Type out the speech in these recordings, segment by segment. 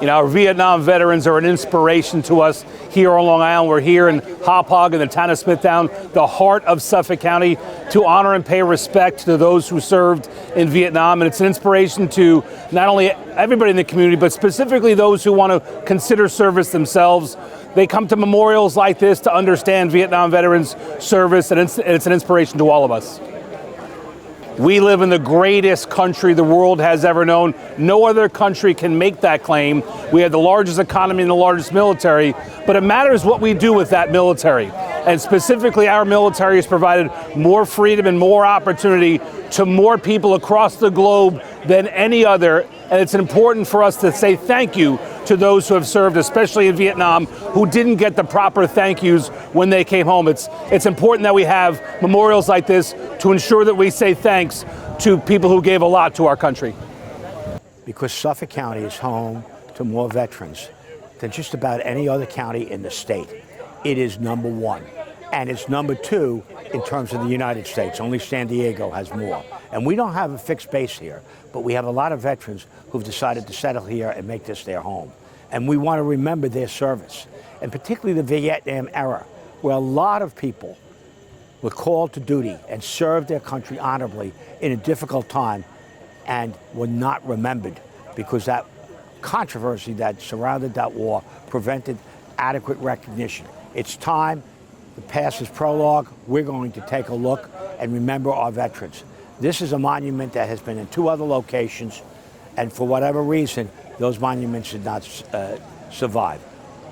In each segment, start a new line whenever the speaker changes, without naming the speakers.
You know, our Vietnam veterans are an inspiration to us here on Long Island. We're here in Hauppauge in the town of Smithtown, the heart of Suffolk County, to honor and pay respect to those who served in Vietnam. And it's an inspiration to not only everybody in the community, but specifically those who want to consider service themselves. They come to memorials like this to understand Vietnam veterans' service, and it's an inspiration to all of us. We live in the greatest country the world has ever known. No other country can make that claim. We have the largest economy and the largest military, but it matters what we do with that military. And specifically, our military has provided more freedom and more opportunity to more people across the globe than any other. And it's important for us to say thank you to those who have served, especially in Vietnam, who didn't get the proper thank yous when they came home. It's important that we have memorials like this to ensure that we say thanks to people who gave a lot to our country.
Because Suffolk County is home to more veterans than just about any other county in the state. It is number one. And it's number two in terms of the United States. Only San Diego has more. And we don't have a fixed base here, but we have a lot of veterans who've decided to settle here and make this their home. And we want to remember their service, and particularly the Vietnam era, where a lot of people were called to duty and served their country honorably in a difficult time and were not remembered because that controversy that surrounded that war prevented adequate recognition. It's time. The past is prologue. We're going to take a look and remember our veterans. This is a monument that has been in 2 other locations, and for whatever reason, those monuments did not survive.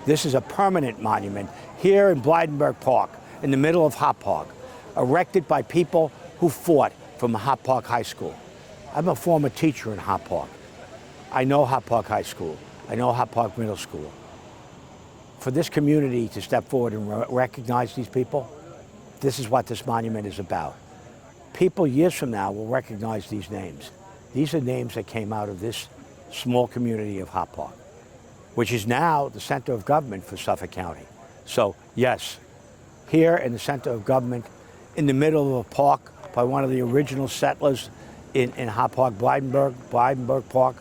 This is a permanent monument here in Blydenburgh Park, in the middle of Hauppauge, erected by people who fought from Hauppauge High School. I'm a former teacher in Hauppauge. I know Hauppauge High School. I know Hauppauge Middle School. For this community to step forward and recognize these people, this is what this monument is about. People years from now will recognize these names. These are names that came out of this small community of Hauppauge, which is now the center of government for Suffolk County. So yes, here in the center of government, in the middle of a park by one of the original settlers in Hauppauge, Blydenburgh Park,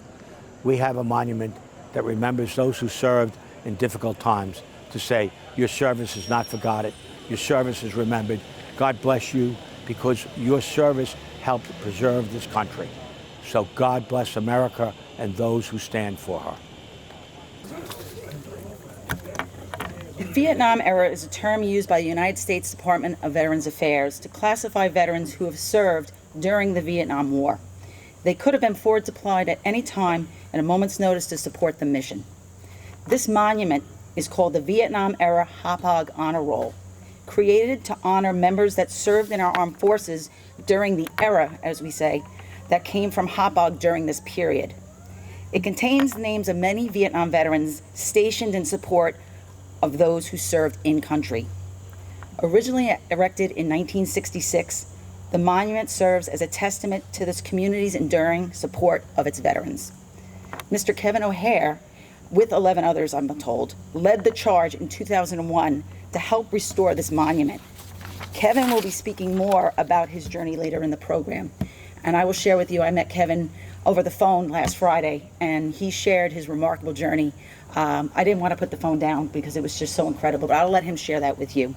we have a monument that remembers those who served in difficult times, to say your service is not forgotten, your service is remembered. God bless you, because your service helped preserve this country. So God bless America and those who stand for her.
The Vietnam era is a term used by the United States Department of Veterans Affairs to classify veterans who have served during the Vietnam War. They could have been forward deployed at any time at a moment's notice to support the mission. This monument is called the Vietnam Era Hauppauge Honor Roll, created to honor members that served in our armed forces during the era, as we say, that came from Hauppauge during this period. It contains the names of many Vietnam veterans stationed in support of those who served in country. Originally erected in 1966, the monument serves as a testament to this community's enduring support of its veterans. Mr. Kevin O'Hare, with 11 others, I'm told, led the charge in 2001 to help restore this monument. Kevin will be speaking more about his journey later in the program. And I will share with you, I met Kevin over the phone last Friday, and he shared his remarkable journey. I didn't want to put the phone down because it was just so incredible, but I'll let him share that with you.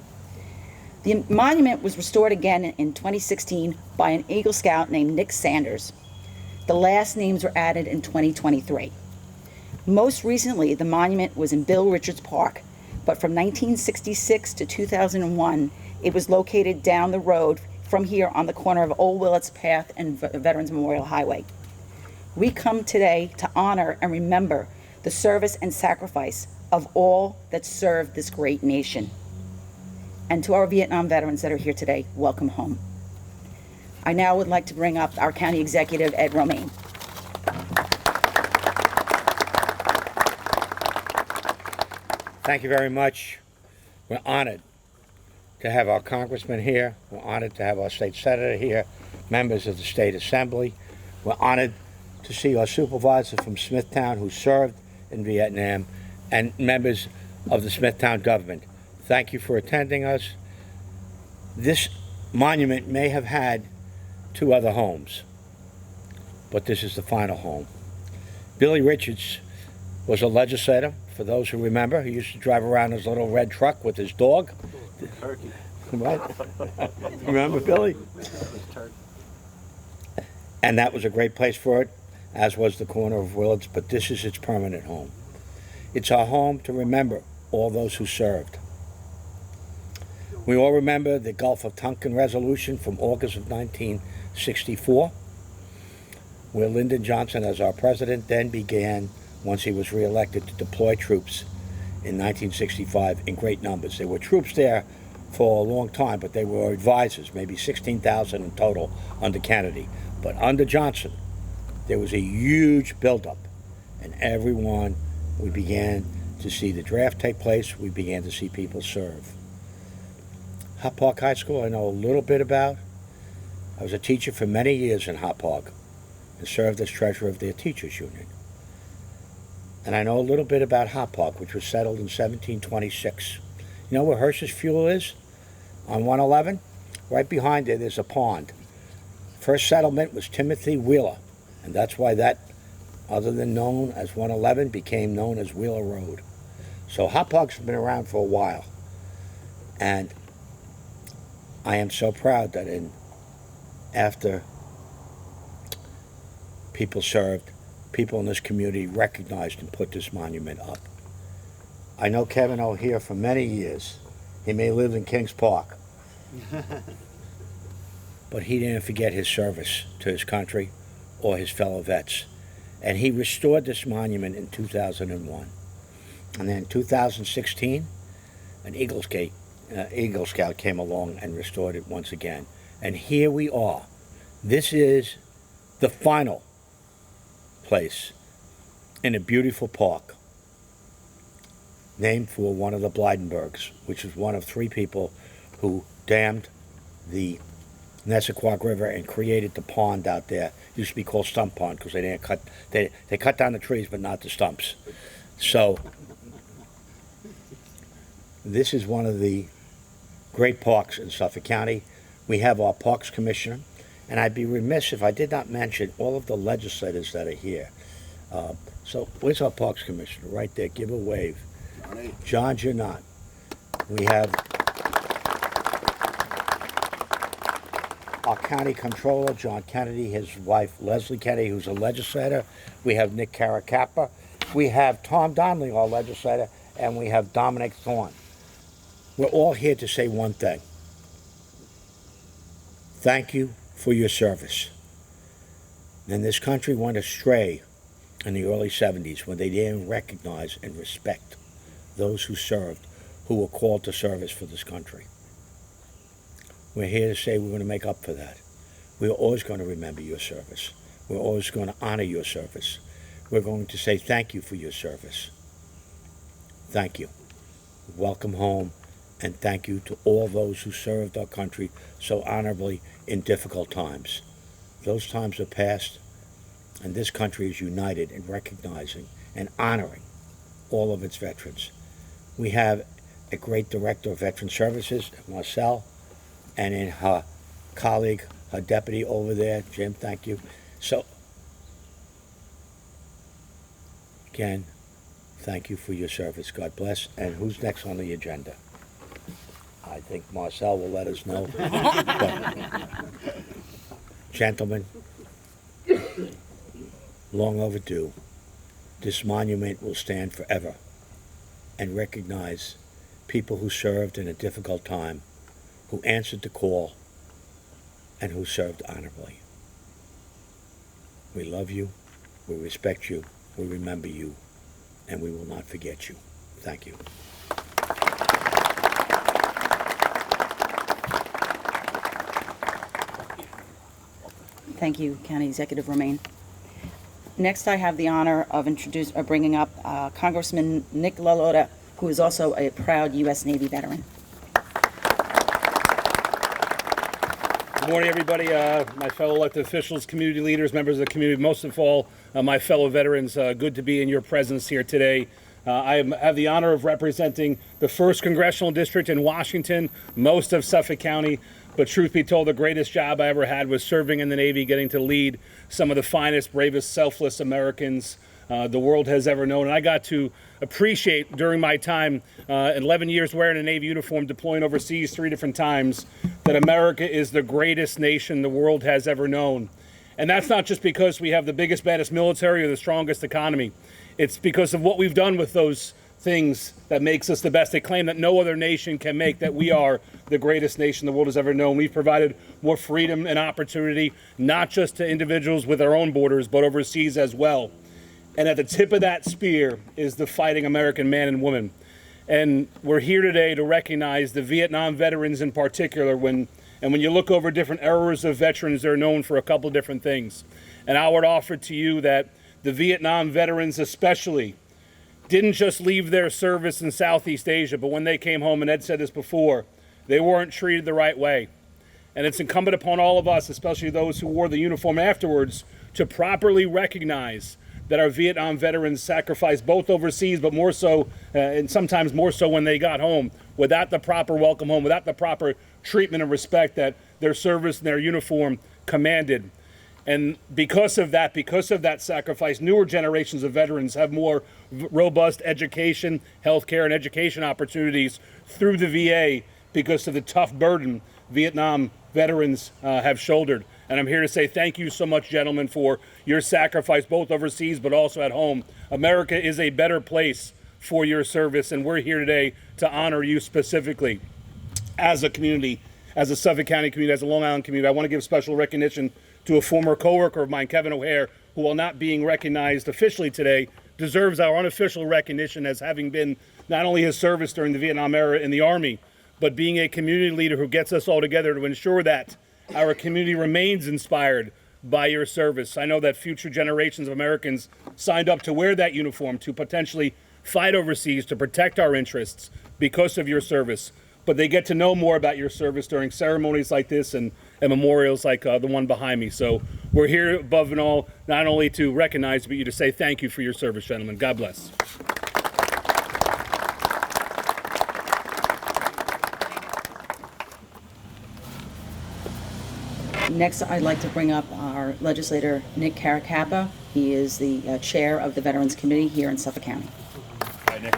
The monument was restored again in 2016 by an Eagle Scout named Nick Sanders. The last names were added in 2023. Most recently, the monument was in Bill Richards Park, but from 1966 to 2001, it was located down the road from here on the corner of Old Willets Path and Veterans Memorial Highway. We come today to honor and remember the service and sacrifice of all that served this great nation. And to our Vietnam veterans that are here today, welcome home. I now would like to bring up our County Executive, Ed Romaine.
Thank you very much. We're honored to have our congressman here. We're honored to have our state senator here, members of the state assembly. We're honored to see our supervisor from Smithtown who served in Vietnam and members of the Smithtown government. Thank you for attending us. This monument may have had 2 other homes, but this is the final home. Billy Richards was a legislator. For those who remember, he used to drive around his little red truck with his dog.
Turkey.
Right? Remember, Billy? And that was a great place for it, as was the corner of Willard's, but this is its permanent home. It's our home to remember all those who served. We all remember the Gulf of Tonkin resolution from August of 1964, where Lyndon Johnson, as our president, then began, once he was reelected, to deploy troops in 1965 in great numbers. There were troops there for a long time, but they were advisors, maybe 16,000 in total under Kennedy. But under Johnson, there was a huge buildup, and we began to see the draft take place. We began to see people serve. Hop Park High School, I know a little bit about. I was a teacher for many years in Hop Park and served as treasurer of their teachers union. And I know a little bit about Hop Park, which was settled in 1726. You know where Hirsch's Fuel is? On 111? Right behind it, there's a pond. First settlement was Timothy Wheeler, and that's why that, other than known as 111, became known as Wheeler Road. So Hop Park's been around for a while. And I am so proud that after people served, people in this community recognized and put this monument up. I know Kevin O'Hare for many years. He may live in Kings Park. But he didn't forget his service to his country or his fellow vets. And he restored this monument in 2001. And then in 2016, an Eagle Scout came along and restored it once again. And here we are. This is the final place in a beautiful park named for one of the Blydenburghs, which is one of three people who dammed the Nessequak River and created the pond out there. It used to be called Stump Pond because they cut down the trees but not the stumps. So this is one of the great parks in Suffolk County. We have our Parks Commissioner, and I'd be remiss if I did not mention all of the legislators that are here. So where's our Parks Commissioner? Right there. Give a wave. John Janot. We have our County Controller, John Kennedy, his wife, Leslie Kennedy, who's a legislator. We have Nick Caracappa. We have Tom Donnelly, our legislator, and we have Dominic Thorne. We're all here to say one thing. Thank you for your service. And this country went astray in the early 70s when they didn't recognize and respect those who served, who were called to service for this country. We're here to say we're going to make up for that. We're always going to remember your service. We're always going to honor your service. We're going to say thank you for your service. Thank you. Welcome home, and thank you to all those who served our country so honorably in difficult times. Those times are past, and this country is united in recognizing and honoring all of its veterans. We have a great director of Veteran Services, Marcel, and in her colleague, her deputy over there, Jim, thank you. So, again, thank you for your service. God bless. And who's next on the agenda? I think Marcel will let us know. But, gentlemen, long overdue. This monument will stand forever and recognize people who served in a difficult time, who answered the call, and who served honorably. We love you, we respect you, we remember you, and we will not forget you. Thank you.
Thank you, County Executive Romaine. Next, I have the honor of bringing up Congressman Nick LaLota, who is also a proud U.S. Navy veteran.
Good morning, everybody. My fellow elected officials, community leaders, members of the community, most of all, my fellow veterans. Good to be in your presence here today. I have the honor of representing the 1st Congressional District in Washington, most of Suffolk County. But truth be told, the greatest job I ever had was serving in the Navy, getting to lead some of the finest, bravest, selfless Americans the world has ever known. And I got to appreciate during my time, 11 years wearing a Navy uniform, deploying overseas 3 different times, that America is the greatest nation the world has ever known. And that's not just because we have the biggest, baddest military or the strongest economy. It's because of what we've done with those things that makes us the best. They claim that no other nation can make, that we are the greatest nation the world has ever known. We've provided more freedom and opportunity, not just to individuals with our own borders, but overseas as well. And at the tip of that spear is the fighting American man and woman. And we're here today to recognize the Vietnam veterans in particular. When you look over different eras of veterans, they're known for a couple different things. And I would offer to you that the Vietnam veterans especially didn't just leave their service in Southeast Asia, but when they came home, and Ed said this before, they weren't treated the right way. And it's incumbent upon all of us, especially those who wore the uniform afterwards, to properly recognize that our Vietnam veterans sacrificed both overseas, but more so, and sometimes more so when they got home, without the proper welcome home, without the proper treatment and respect that their service and their uniform commanded. And because of that sacrifice, newer generations of veterans have more robust education, healthcare, and education opportunities through the VA because of the tough burden Vietnam veterans have shouldered. And I'm here to say thank you so much, gentlemen, for your sacrifice, both overseas but also at home. America is a better place for your service, and we're here today to honor you specifically as a community, as a Suffolk County community, as a Long Island community. I want to give special recognition to a former coworker of mine, Kevin O'Hare, who, while not being recognized officially today, deserves our unofficial recognition as having been not only his service during the Vietnam era in the Army, but being a community leader who gets us all together to ensure that our community remains inspired by your service. I know that future generations of Americans signed up to wear that uniform, to potentially fight overseas, to protect our interests because of your service. But they get to know more about your service during ceremonies like this and memorials like the one behind me. So we're here above and all, not only to recognize, but you to say thank you for your service, gentlemen. God bless.
Next, I'd like to bring up our legislator, Nick Caracappa. He is the chair of the Veterans Committee here in Suffolk County.
Hi, Nick.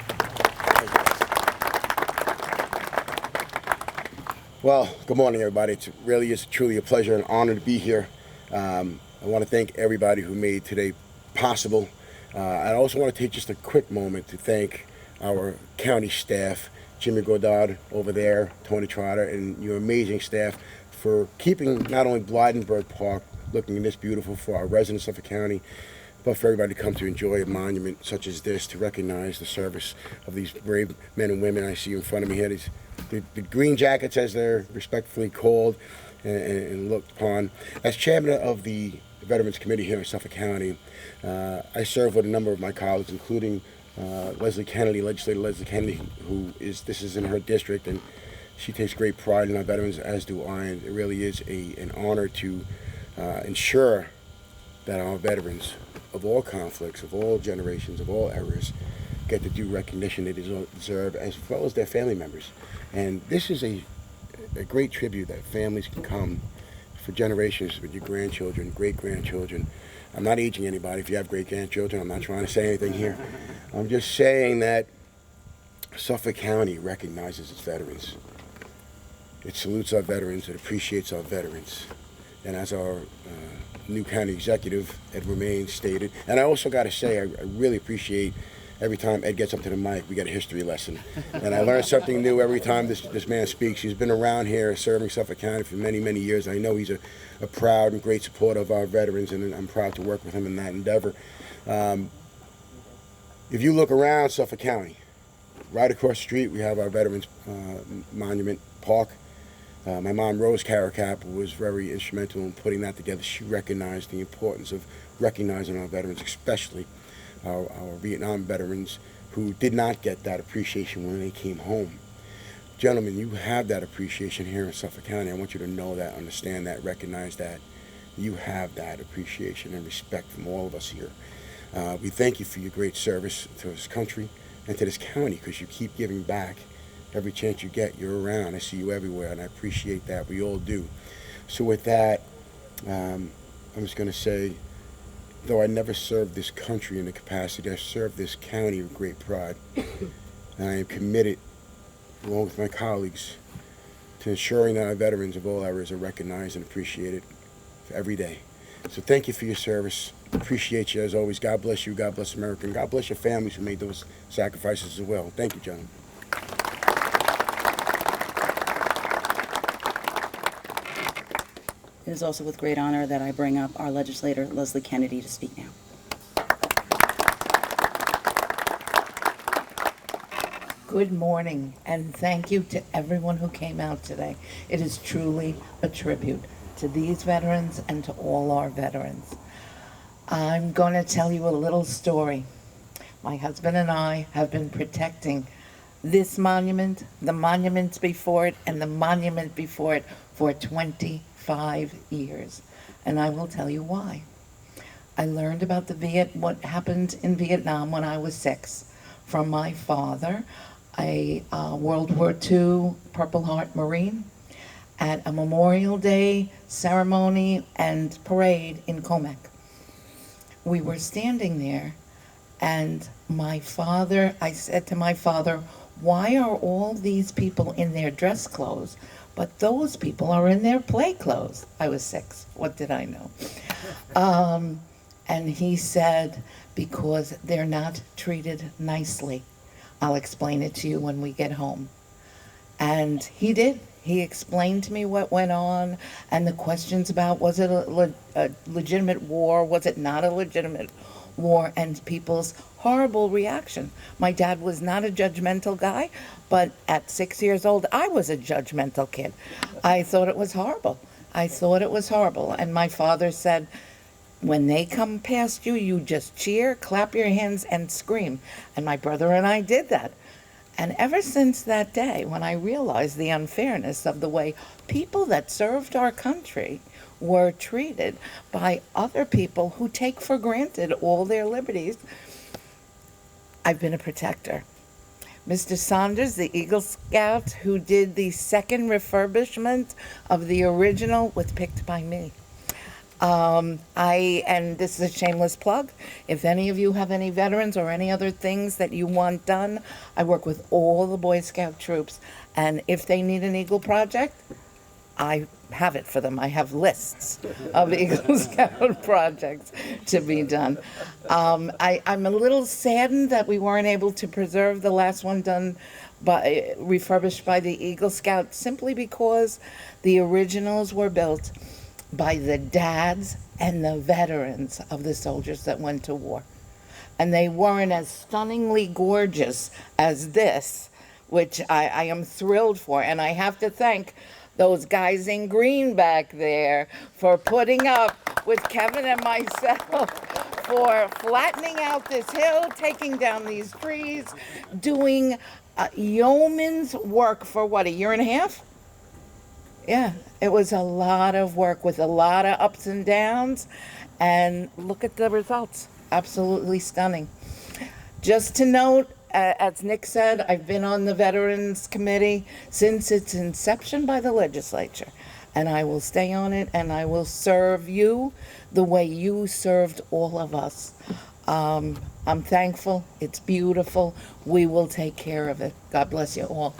Well, good morning, everybody. It really is truly a pleasure and honor to be here. I want to thank everybody who made today possible. I also want to take just a quick moment to thank our county staff, Jimmy Godard over there, Tony Trotter, and your amazing staff for keeping not only Blydenburgh Park looking this beautiful for our residents of the county, but for everybody to come to enjoy a monument such as this to recognize the service of these brave men and women I see in front of me here. The Green Jackets, as they're respectfully called and looked upon. As chairman of the Veterans Committee here in Suffolk County, I serve with a number of my colleagues, including Legislator Leslie Kennedy, this is in her district, and she takes great pride in our veterans, as do I. And it really is an honor to ensure that our veterans of all conflicts, of all generations, of all eras, get the due recognition they deserve, as well as their family members. And this is a great tribute that families can come for generations with your grandchildren, great-grandchildren. I'm not aging anybody. If you have great-grandchildren, I'm not trying to say anything here. I'm just saying that Suffolk County recognizes its veterans. It salutes our veterans. It appreciates our veterans. And as our new county executive, Ed Romaine, stated, and I also got to say, I really appreciate every time Ed gets up to the mic, we get a history lesson. And I learn something new every time this man speaks. He's been around here serving Suffolk County for many, many years. I know he's a proud and great supporter of our veterans, and I'm proud to work with him in that endeavor. If you look around Suffolk County, right across the street, we have our Veterans Monument Park. My mom, Rose Caracap, was very instrumental in putting that together. She recognized the importance of recognizing our veterans, especially our Vietnam veterans who did not get that appreciation when they came home. Gentlemen, you have that appreciation here in Suffolk County. I want you to know that, understand that, recognize that. You have that appreciation and respect from all of us here. We thank you for your great service to this country and to this county, because you keep giving back every chance you get. You're around. I see you everywhere, and I appreciate that. We all do. So with that, I'm just going to say, though I never served this country in the capacity, I served this county with great pride. And I am committed, along with my colleagues, to ensuring that our veterans of all eras are recognized and appreciated every day. So thank you for your service. Appreciate you as always. God bless you. God bless America. And God bless your families who made those sacrifices as well. Thank you, gentlemen.
It is also with great honor that I bring up our legislator, Leslie Kennedy, to speak now.
Good morning, and thank you to everyone who came out today. It is truly a tribute to these veterans and to all our veterans. I'm going to tell you a little story. My husband and I have been protecting this monument, the monuments before it, and the monument before it for 25 years. And I will tell you why. I learned about what happened in Vietnam when I was 6 from my father, a World War II Purple Heart Marine, at a Memorial Day ceremony and parade in Comac. We were standing there, and I said to my father, why are all these people in their dress clothes, but those people are in their play clothes? I was 6. What did I know? And he said, because they're not treated nicely. I'll explain it to you when we get home. And he did. He explained to me what went on and the questions about, was it a legitimate war? Was it not a legitimate war? And people's horrible reaction. My dad was not a judgmental guy, but at 6 years old, I was a judgmental kid. I thought it was horrible. And my father said, when they come past you, you just cheer, clap your hands, and scream. And my brother and I did that. And ever since that day, when I realized the unfairness of the way people that served our country were treated by other people who take for granted all their liberties, I've been a protector. Mr. Saunders, the Eagle Scout who did the second refurbishment of the original, was picked by me. And this is a shameless plug, if any of you have any veterans or any other things that you want done, I work with all the Boy Scout troops, and if they need an Eagle project, I have it for them. I have lists of Eagle Scout projects to be done. I'm a little saddened that we weren't able to preserve the last one done refurbished by the Eagle Scout, simply because the originals were built by the dads and the veterans of the soldiers that went to war. And they weren't as stunningly gorgeous as this, which I am thrilled for. And I have to thank those guys in green back there for putting up with Kevin and myself, for flattening out this hill, taking down these trees, doing yeoman's work for what, a year and a half? Yeah, it was a lot of work with a lot of ups and downs, and look at the results. Absolutely stunning. Just to note, as Nick said, I've been on the Veterans Committee since its inception by the legislature, and I will stay on it, and I will serve you the way you served all of us. I'm thankful. It's beautiful. We will take care of it. God bless you all.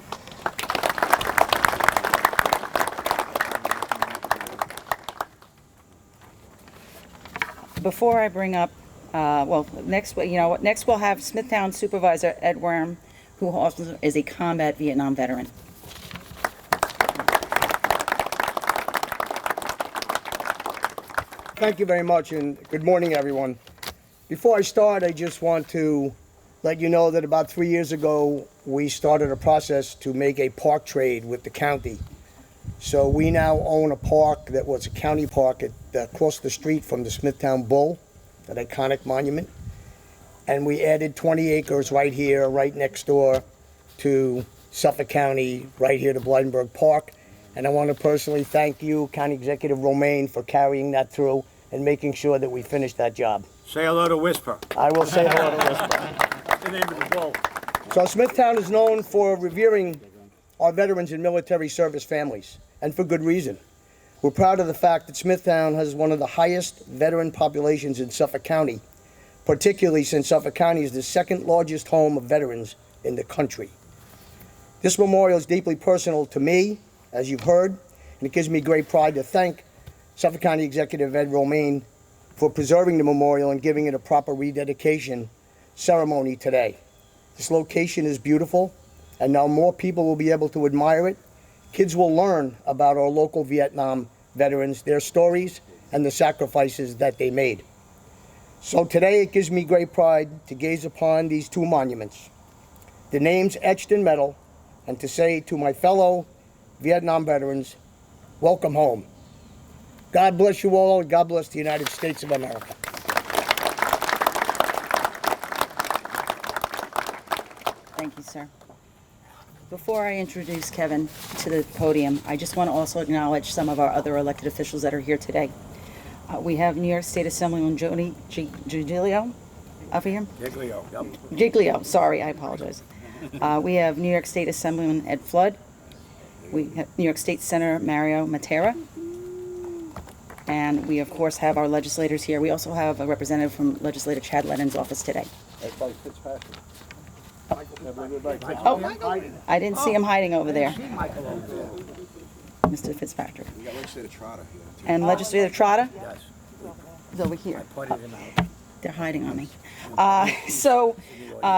Before I bring up, next we'll have Smithtown Supervisor Ed Worm, who also is a combat Vietnam veteran.
Thank you very much, and good morning, everyone. Before I start, I just want to let you know that about 3 years ago, we started a process to make a park trade with the county. So we now own a park that was a county park across the street from the Smithtown Bull, that iconic monument. And we added 20 acres right here, right next door to Suffolk County, right here to Blydenburgh Park. And I want to personally thank you, County Executive Romaine, for carrying that through and making sure that we finished that job.
Say hello to Whisper.
I will say hello to Whisper.
That's the name of the bull.
So Smithtown is known for revering our veterans and military service families, and for good reason. We're proud of the fact that Smithtown has one of the highest veteran populations in Suffolk County, particularly since Suffolk County is the second largest home of veterans in the country. This memorial is deeply personal to me, as you've heard, and it gives me great pride to thank Suffolk County Executive Ed Romaine for preserving the memorial and giving it a proper rededication ceremony today. This location is beautiful, and now more people will be able to admire it. Kids will learn about our local Vietnam veterans, their stories, and the sacrifices that they made. So today it gives me great pride to gaze upon these two monuments, the names etched in metal, and to say to my fellow Vietnam veterans, welcome home. God bless you all, and God bless the United States of America.
Thank you, sir. Before I introduce Kevin to the podium, I just want to also acknowledge some of our other elected officials that are here today. We have New York State Assemblyman Joni Giglio over here.
Giglio, yep.
Giglio, sorry, I apologize. We have New York State Assemblyman Ed Flood. We have New York State Senator Mario Matera. And we, of course, have our legislators here. We also have a representative from Legislator Chad Lennon's office today. Oh, I didn't see him hiding over there. Mr. Fitzpatrick.
We got Legislator Trotter here.
And Legislator Trotter
Yes.
is over here.
Pointed him out.
They're hiding on me.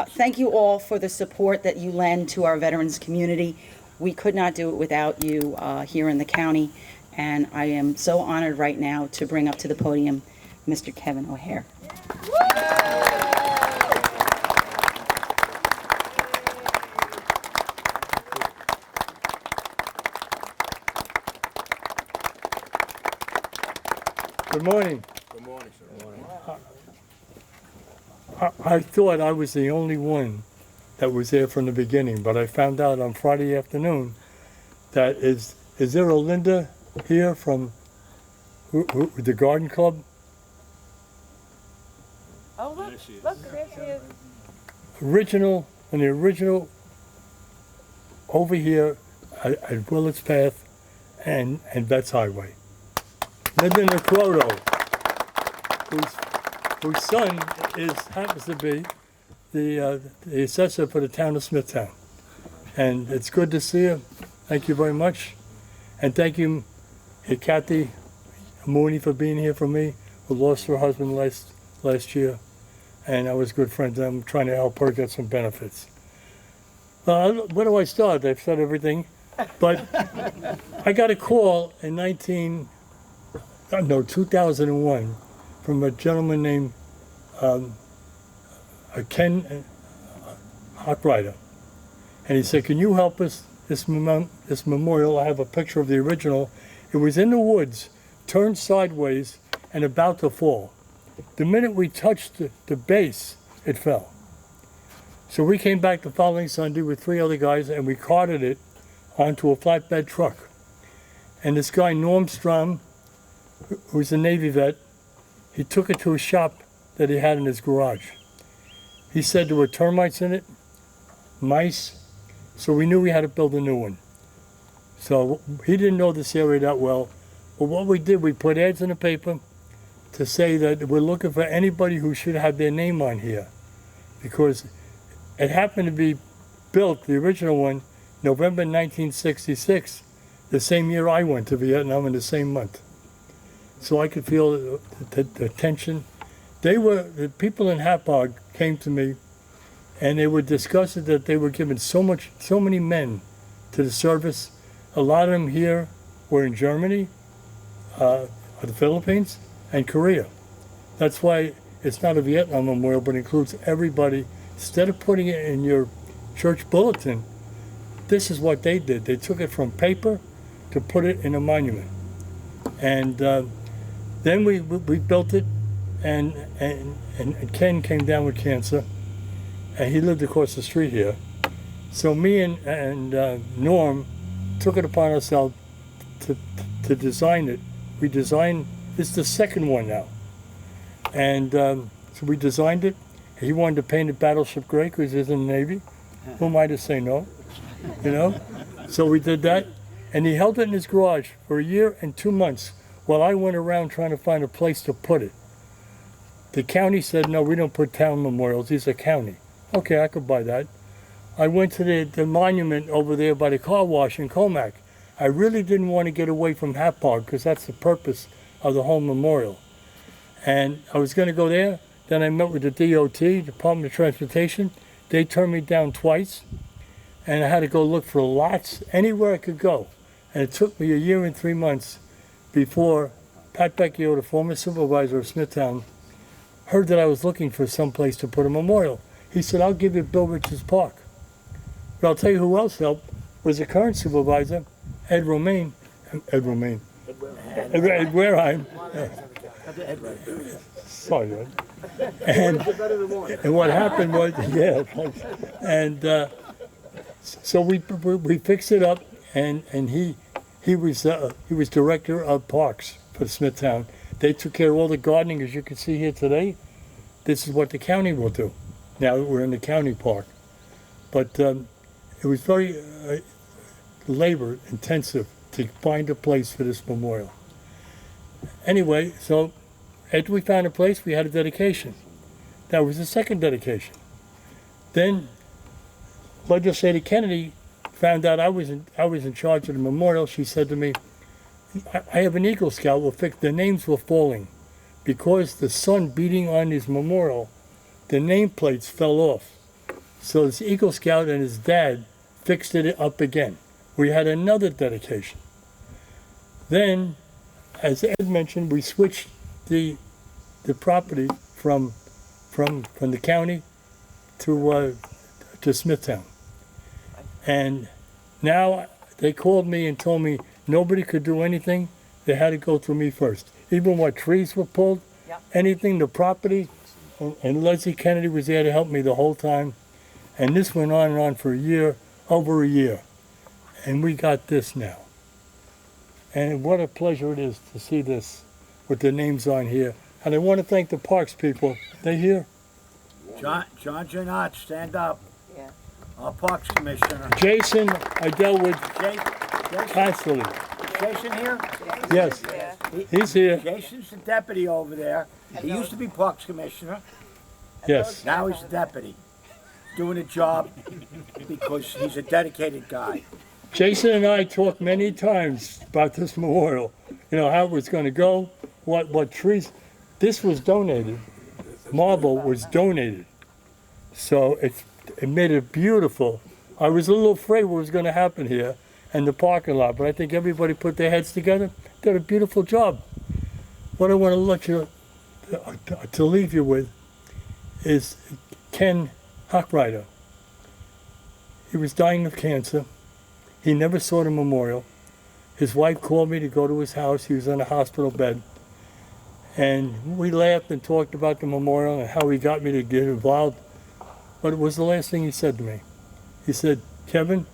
Thank you all for the support that you lend to our veterans community. We could not do it without you here in the county, and I am so honored right now to bring up to the podium Mr. Kevin O'Hare.
Good morning.
Good morning, sir. Good morning.
I thought I was the only one that was there from the beginning, but I found out on Friday afternoon that is there a Linda here from the Garden Club?
Oh, look, there she is.
Original over here at Willits Path and Betts Highway. Linda Necroto, whose son happens to be the assessor for the town of Smithtown. And it's good to see you. Thank you very much. And thank you, Kathy Mooney, for being here for me, who lost her husband last year. And I was good friends. I'm trying to help her get some benefits. Where do I start? They've said everything. But I got a call in 2001 from a gentleman named Ken Hockrider. And he said, can you help us, this memorial, I have a picture of the original. It was in the woods, turned sideways, and about to fall. The minute we touched the base, it fell. So we came back the following Sunday with 3 other guys, and we carted it onto a flatbed truck. And this guy, Norm Strom, who's a Navy vet, he took it to a shop that he had in his garage. He said there were termites in it, mice, so we knew we had to build a new one. So he didn't know this area that well, but what we did, we put ads in the paper to say that we're looking for anybody who should have their name on here, because it happened to be built, the original one, November 1966, the same year I went to Vietnam in the same month. So I could feel the tension. The people in Hapog came to me, and they were disgusted that they were given so many men to the service. A lot of them here were in Germany, the Philippines, and Korea. That's why it's not a Vietnam memorial, but includes everybody. Instead of putting it in your church bulletin, this is what they did. They took it from paper to put it in a monument. And then we built it, and Ken came down with cancer, and he lived across the street here. So me and Norm took it upon ourselves to design it. We designed, it's the second one now. And so we designed it. He wanted to paint it battleship gray because he's in the Navy. Who am I to say no? You know? So we did that. And he held it in his garage for a year and 2 months while I went around trying to find a place to put it. The county said, no, we don't put town memorials, these are county. Okay, I could buy that. I went to the monument over there by the car wash in Comac. I really didn't want to get away from Hapog because that's the purpose of the whole memorial. And I was going to go there. Then I met with the DOT, Department of Transportation. They turned me down twice. And I had to go look for lots anywhere I could go. And it took me a year and 3 months before Pat Becchio, the former supervisor of Smithtown, heard that I was looking for some place to put a memorial. He said, I'll give you Bill Richards Park. But I'll tell you who else helped was the current supervisor, Ed Wareheim. Sorry, Ed. And what happened was, yeah, thanks. And so we fixed it up, and he was director of parks for Smithtown. They took care of all the gardening, as you can see here today. This is what the county will do. Now that we're in the county park. But it was very labor intensive to find a place for this memorial. Anyway, so after we found a place, we had a dedication. That was the second dedication. Then Legislator Kennedy found out I was in charge of the memorial. She said to me, I have an Eagle Scout, the names were falling. Because the sun beating on his memorial, the nameplates fell off. So this Eagle Scout and his dad fixed it up again. We had another dedication. Then, as Ed mentioned, we switched the property from the county to Smithtown. And now they called me and told me nobody could do anything. They had to go through me first. Even what trees were pulled, anything, the property, and Leslie Kennedy was there to help me the whole time. And this went on and on for a year, over a year. And we got this now. And what a pleasure it is to see this with the names on here. And I want to thank the parks people. They here?
John Janot, stand up. Yeah. Our Parks Commissioner.
Jason, I dealt with
Jason,
constantly.
Jason here?
Yes, he's here.
Jason's the deputy over there. He used to be Parks Commissioner.
Yes.
Now he's the deputy. Doing a job because he's a dedicated guy.
Jason and I talked many times about this memorial. You know, how it was going to go, what trees. This was donated. Marble was donated. So it made it beautiful. I was a little afraid what was going to happen here and the parking lot, but I think everybody put their heads together, did a beautiful job. What I want to let you, to leave you with, is Ken Hochreiter. He was dying of cancer. He never saw the memorial. His wife called me to go to his house. He was in a hospital bed. And we laughed and talked about the memorial and how he got me to get involved. But it was the last thing he said to me. He said, Kevin,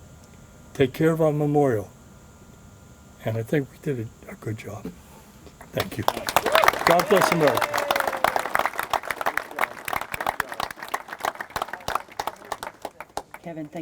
take care of our memorial. And I think we did a good job. Thank you. God bless America.
Kevin, thank